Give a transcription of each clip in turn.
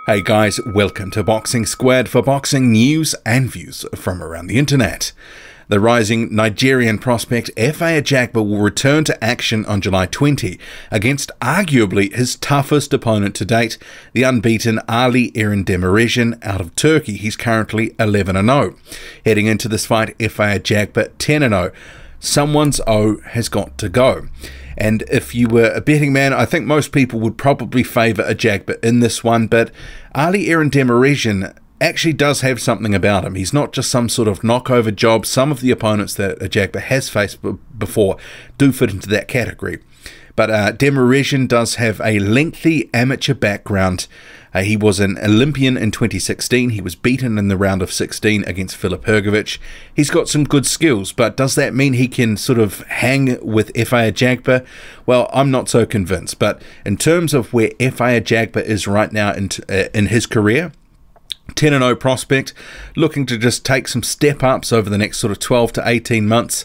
Hey guys, welcome to Boxing Squared for boxing news and views from around the internet. The rising Nigerian prospect Efe Ajagba will return to action on July 20 against arguably his toughest opponent to date, the unbeaten Ali Eren Demirezen out of Turkey. He's currently 11-0. Heading into this fight, Efe Ajagba 10-0. Someone's O has got to go. And if you were a betting man, I think most people would probably favour Ajagba in this one, but Ali Eren Demirezen actually does have something about him. He's not just some sort of knockover job. Some of the opponents that Ajagba has faced before do fit into that category. But Demirezen does have a lengthy amateur background. He was an Olympian in 2016. He was beaten in the round of 16 against Filip Hrgović. He's got some good skills, but does that mean he can sort of hang with Efe Ajagba? Well, I'm not so convinced. But in terms of where Efe Ajagba is right now in his career, 10-0 prospect, looking to just take some step-ups over the next sort of 12 to 18 months,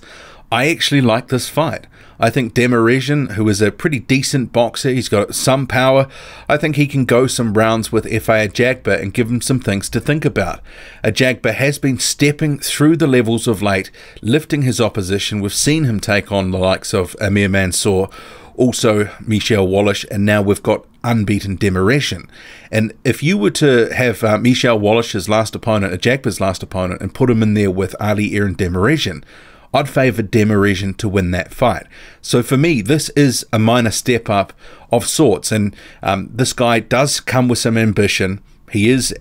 I actually like this fight. I think Demirezen, who is a pretty decent boxer, he's got some power. I think he can go some rounds with Efe Ajagba and give him some things to think about. Ajagba has been stepping through the levels of late, lifting his opposition. We've seen him take on the likes of Amir Mansour, also Michel Wallisch, and now we've got unbeaten Demirezen. And if you were to have Michel Wallisch's last opponent, Ajagba's last opponent, and put him in there with Ali Eren Demirezen, I'd favour Demirezen to win that fight. So for me, this is a minor step up of sorts, and this guy does come with some ambition. He's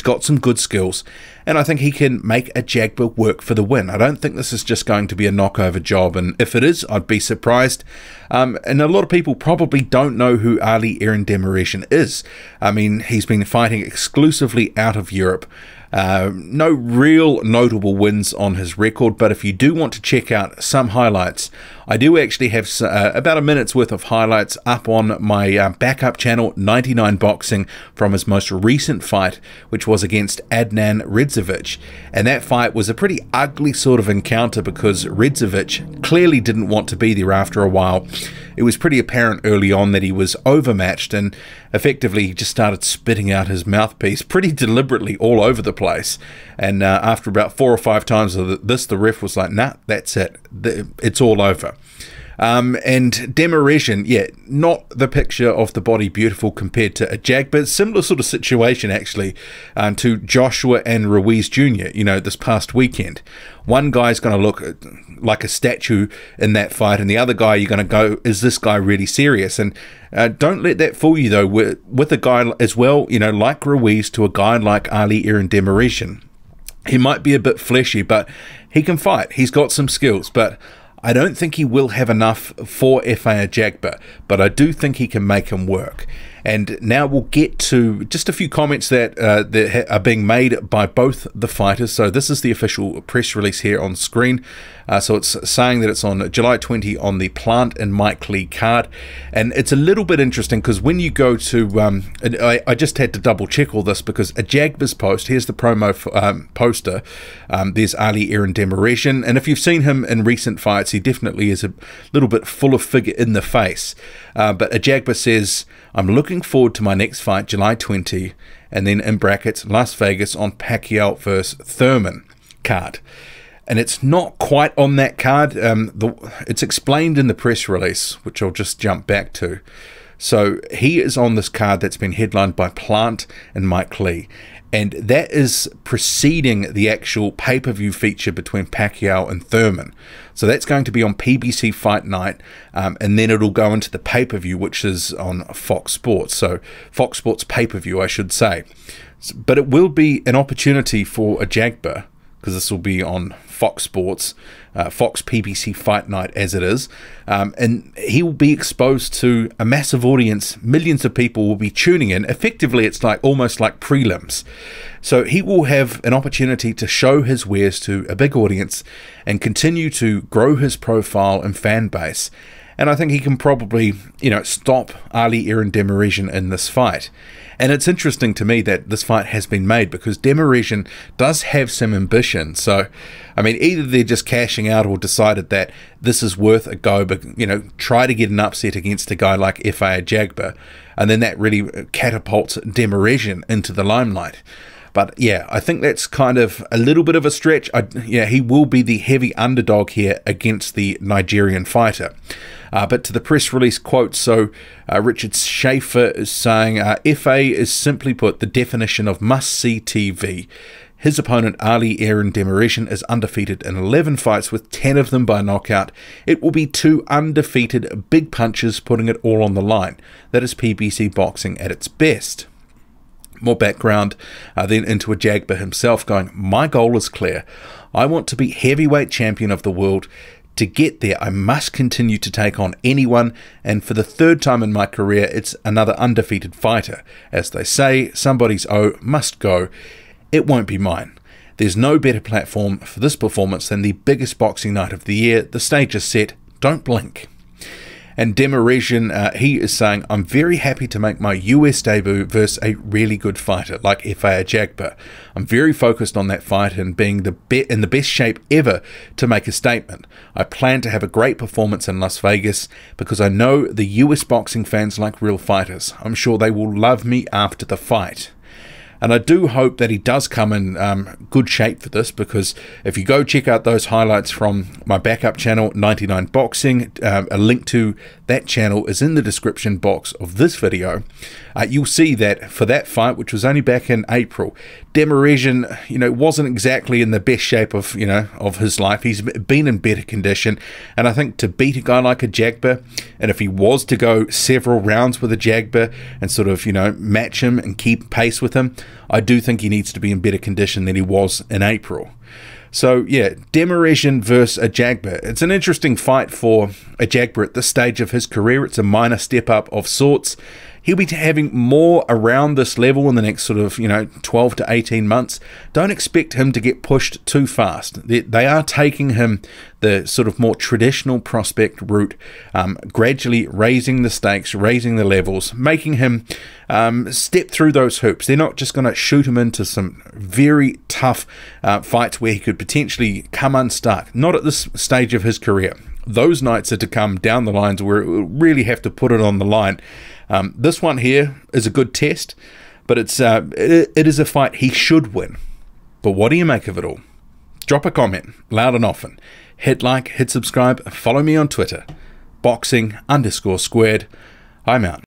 got some good skills, and I think he can make Ajagba work for the win. I don't think this is just going to be a knockover job, and if it is, I'd be surprised. And a lot of people probably don't know who Ali Eren Demirezen is. I mean, he's been fighting exclusively out of Europe. No real notable wins on his record, but if you do want to check out some highlights, I do actually have about a minute's worth of highlights up on my backup channel, 99 Boxing, from his most recent fight, which was against Adnan Redzovic. And that fight was a pretty ugly sort of encounter because Redzovic clearly didn't want to be there after a while. It was pretty apparent early on that he was overmatched, and effectively he just started spitting out his mouthpiece pretty deliberately all over the place. And after about 4 or 5 times of this, the ref was like, nah, that's it. It's all over. And Demirezen, yeah, not the picture of the body beautiful compared to Ajagba. Similar sort of situation, actually, to Joshua and Ruiz Jr., you know, this past weekend. One guy's going to look like a statue in that fight, and the other guy, you're going to go, is this guy really serious? And don't let that fool you, though, with a guy as well, you know, like Ruiz to a guy like Ali Eren Demirezen. He might be a bit fleshy, but he can fight. He's got some skills, but I don't think he will have enough for Efe Ajagba, but I do think he can make him work. And now we'll get to just a few comments that are being made by both the fighters. So this is the official press release here on screen. So it's saying that it's on July 20 on the Plant and Mike Lee card. And it's a little bit interesting because when you go to, I just had to double check all this because Ajagba's post, here's the promo poster. There's Ali Eren Demirezen. And if you've seen him in recent fights, he definitely is a little bit full of figure in the face. But Ajagba says, I'm looking forward to my next fight, July 20, and then in brackets, Las Vegas on Pacquiao vs. Thurman card. And it's not quite on that card. It's explained in the press release, which I'll just jump back to. So he is on this card that's been headlined by Plant and Mike Lee. And that is preceding the actual pay-per-view feature between Pacquiao and Thurman. So that's going to be on PBC Fight Night, and then it'll go into the pay-per-view, which is on Fox Sports. So Fox Sports pay-per-view, I should say. But it will be an opportunity for Ajagba, because this will be on Fox Sports, Fox PBC Fight Night as it is, and he will be exposed to a massive audience. Millions of people will be tuning in. Effectively, it's like almost like prelims. So he will have an opportunity to show his wares to a big audience and continue to grow his profile and fan base. and I think he can probably, stop Ali Eren Demirezen in this fight. And it's interesting to me that this fight has been made because Demirezen does have some ambition. So, I mean, either they're just cashing out or decided that this is worth a go, but, try to get an upset against a guy like Efe Ajagba, and then that really catapults Demirezen into the limelight. But yeah, I think that's kind of a little bit of a stretch. He will be the heavy underdog here against the Nigerian fighter. But to the press release quote, so Richard Schaefer is saying, Efe is simply put the definition of must-see TV. His opponent, Ali Eren Demirezen, is undefeated in 11 fights with 10 of them by knockout. It will be 2 undefeated big punches putting it all on the line. That is PBC boxing at its best. More background then into Ajagba himself going, my goal is clear. I want to be heavyweight champion of the world. To get there, I must continue to take on anyone, and for the 3rd time in my career, it's another undefeated fighter. As they say, somebody's O must go. It won't be mine. There's no better platform for this performance than the biggest boxing night of the year. The stage is set. Don't blink. And Demirezen, he is saying, I'm very happy to make my US debut versus a really good fighter like Efe Ajagba. I'm very focused on that fight and being in the best shape ever to make a statement. I plan to have a great performance in Las Vegas because I know the US boxing fans like real fighters. I'm sure they will love me after the fight. And I do hope that he does come in good shape for this, because if you go check out those highlights from my backup channel, 99 Boxing, a link to that channel is in the description box of this video. You'll see that for that fight, which was only back in April, Demirezen, wasn't exactly in the best shape of, of his life. He's been in better condition. And I think to beat a guy like Ajagba, and if he was to go several rounds with Ajagba and sort of, match him and keep pace with him, I do think he needs to be in better condition than he was in April. So yeah, Demirezen versus Ajagba. It's an interesting fight for Ajagba at this stage of his career. It's a minor step up of sorts. He'll be having more around this level in the next sort of, 12 to 18 months. Don't expect him to get pushed too fast. They are taking him the sort of more traditional prospect route, gradually raising the stakes, raising the levels, making him step through those hoops. They're not just going to shoot him into some very tough fights where he could potentially come unstuck. Not at this stage of his career. Those nights are to come down the lines where it will really have to put it on the line. This one here is a good test, but it is a fight he should win. But what do you make of it all? Drop a comment, loud and often. Hit like, hit subscribe, follow me on Twitter. Boxing_squared. I'm out.